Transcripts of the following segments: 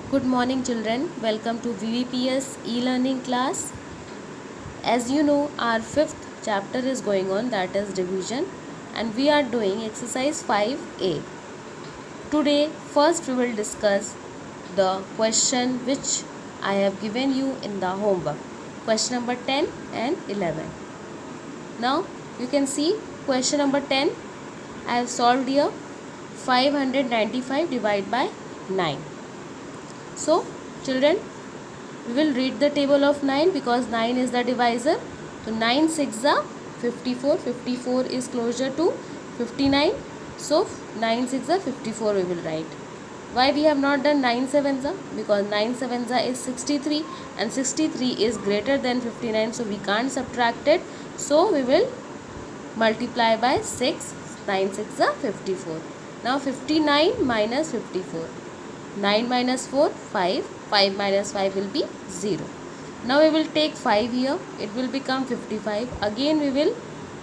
Good morning children, welcome to VVPS e-learning class. As you know, our fifth chapter is going on, that is division, and we are doing exercise 5A. Today first we will discuss the question which I have given you in the homework. Question number 10 and 11. Now you can see question number 10 I have solved here. 595 divided by 9. So children, we will read the table of 9 because 9 is the divisor. So 9 6 are 54. 54 is closer to 59. So 9 6 are 54 we will write. Why we have not done 9 7 are? Because 9 7 is 63 and 63 is greater than 59. So we can't subtract it. So we will multiply by 6. 9 6 are 54. Now 59 minus 54. 9 minus 4, 5. 5 minus 5 will be 0. Now we will take 5 here. It will become 55. Again we will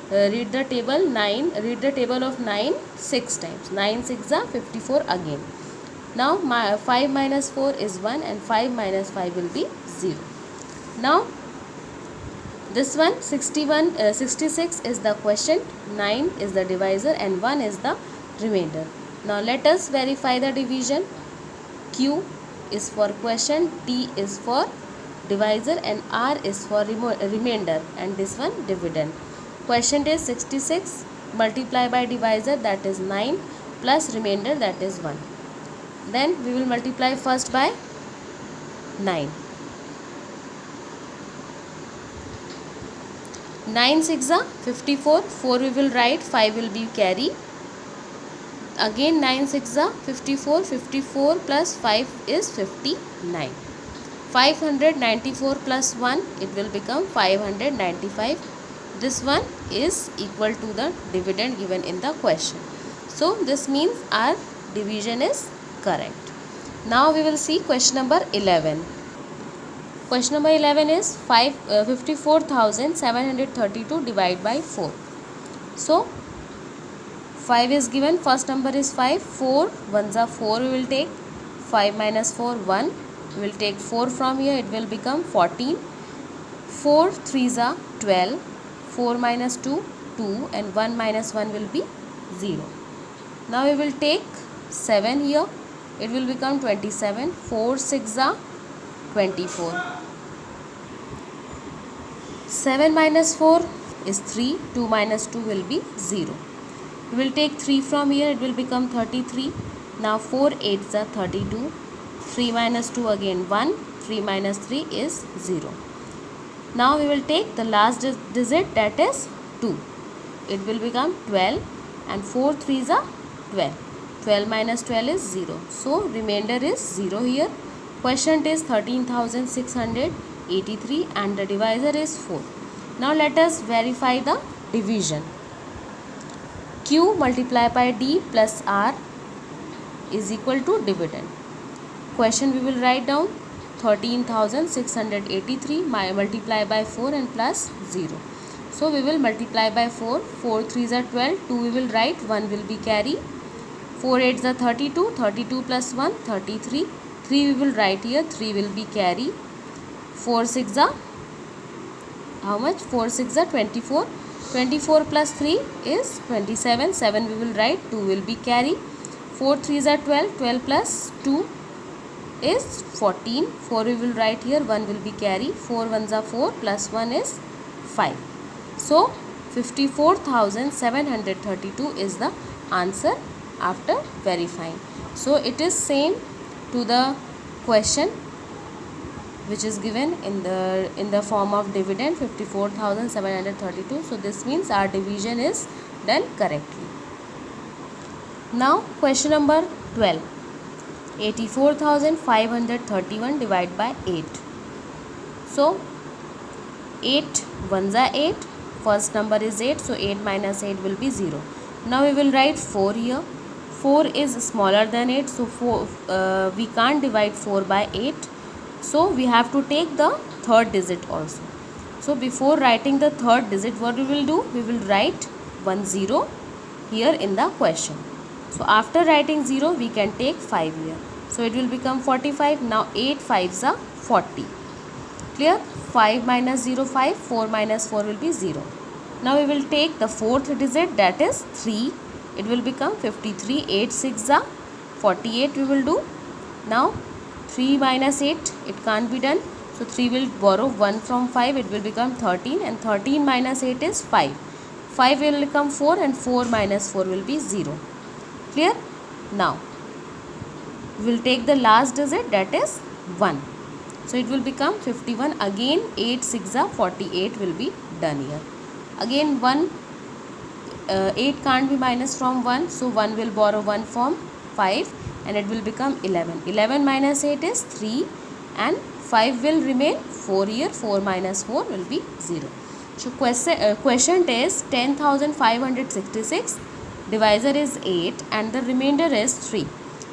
read the table 9. Read the table of 9 6 times. 9 6 are 54 again. Now 5 minus 4 is 1 and 5 minus 5 will be 0. Now this one 66 is the quotient, 9 is the divisor and 1 is the remainder. Now let us verify the division. Q is for quotient, T is for divisor and R is for remainder and this one dividend. Quotient is 66 multiply by divisor, that is 9, plus remainder, that is 1. Then we will multiply first by 9. 9 6 are 54, 4 we will write, 5 will be carry. Again 9 6 are 54, 54 plus 5 is 59. 594 plus 1, it will become 595. This one is equal to the dividend given in the question. So this means our division is correct. Now we will see question number 11. Question number 11 is 54,732 divided by 4. So 5 is given, first number is 5, 4, 1s are 4 we will take, 5 minus 4, 1, we will take 4 from here, it will become 14, 4 3s are 12, 4 minus 2, 2 and 1 minus 1 will be 0. Now we will take 7 here, it will become 27, 4 6 are 24. 7 minus 4 is 3, 2 minus 2 will be 0. We will take 3 from here, it will become 33. Now 4 8s are 32. 3 minus 2 again 1. 3 minus 3 is 0. Now we will take the last digit, that is 2. It will become 12 and 4 3s are 12. 12 minus 12 is 0. So remainder is 0 here. Quotient is 13,683 and the divisor is 4. Now let us verify the division. Q multiplied by D plus R is equal to dividend. Question we will write down 13,683 multiplied by 4 and plus 0. So we will multiply by 4. 4 3s are 12. 2 we will write. 1 will be carry. 4 8s are 32. 32 plus 1 33. 3 we will write here. 3 will be carry. 4 6 are how much? 4 6 are 24. 24 plus 3 is 27. 7 we will write. 2 will be carry. 4 3s are 12. 12 plus 2 is 14. 4 we will write here. 1 will be carry. 4 1s are 4 plus 1 is 5. So 54,732 is the answer after verifying. So it is same to the question which is given in the form of dividend 54,732. So this means our division is done correctly. Now question number 12. 84,531 divided by 8. So 8 1s are 8. First number is 8. So 8 minus 8 will be 0. Now we will write 4 here. 4 is smaller than 8. So we can't divide 4 by 8. So we have to take the third digit also. So before writing the third digit, what we will do? We will write 1 0 here in the question. So after writing 0, we can take 5 here. So it will become 45. Now 8 5s are 40. Clear? 5 minus 0 5, 4 minus 4 will be 0. Now we will take the fourth digit, that is 3. It will become 53. 8 6 are 48 we will do. Now 3 minus 8, it can't be done. So 3 will borrow 1 from 5, it will become 13, and 13 minus 8 is 5. 5 will become 4 and 4 minus 4 will be 0. Clear? Now we will take the last digit, that is 1. So it will become 51. Again 8 6 are 48 will be done here. Again 8 can't be minus from 1, so 1 will borrow 1 from 5 and it will become 11. 11 minus 8 is 3 and 5 will remain 4 here. 4 minus 4 will be 0. So question is 10,566, divisor is 8 and the remainder is 3.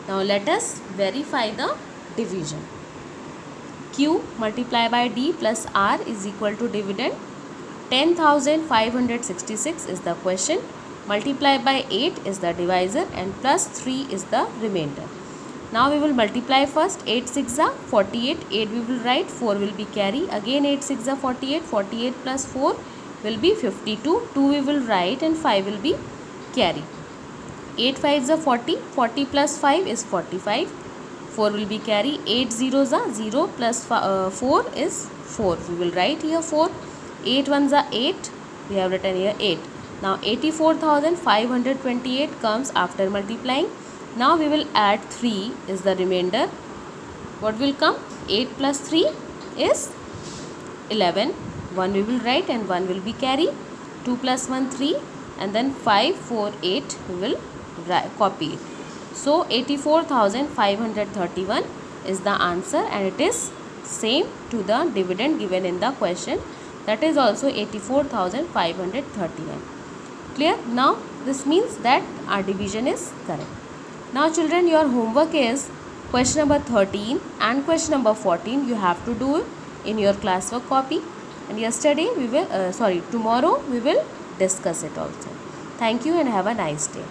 Now let us verify the division. Q multiply by D plus R is equal to dividend. 10,566 is the question. Multiply by 8 is the divisor and plus 3 is the remainder. Now we will multiply first. 8 6 are 48. 8 we will write. 4 will be carry. Again 8 6 are 48. 48 plus 4 will be 52. 2 we will write and 5 will be carry. 8 5s are 40. 40 plus 5 is 45. 4 will be carry. 8 zeros are 0 plus 4 is 4. We will write here 4. 8 ones are 8. We have written here 8. Now 84,528 comes after multiplying. Now we will add 3 is the remainder. What will come? 8 plus 3 is 11. 1 we will write and 1 will be carry. 2 plus 1 3 and then 5 4 8 we will copy it. So 84,531 is the answer and it is same to the dividend given in the question, that is also 84,531. Clear? Now this means that our division is correct. Now children, your homework is question number 13 and question number 14. You have to do in your classwork copy, and tomorrow we will discuss it also. Thank you and have a nice day.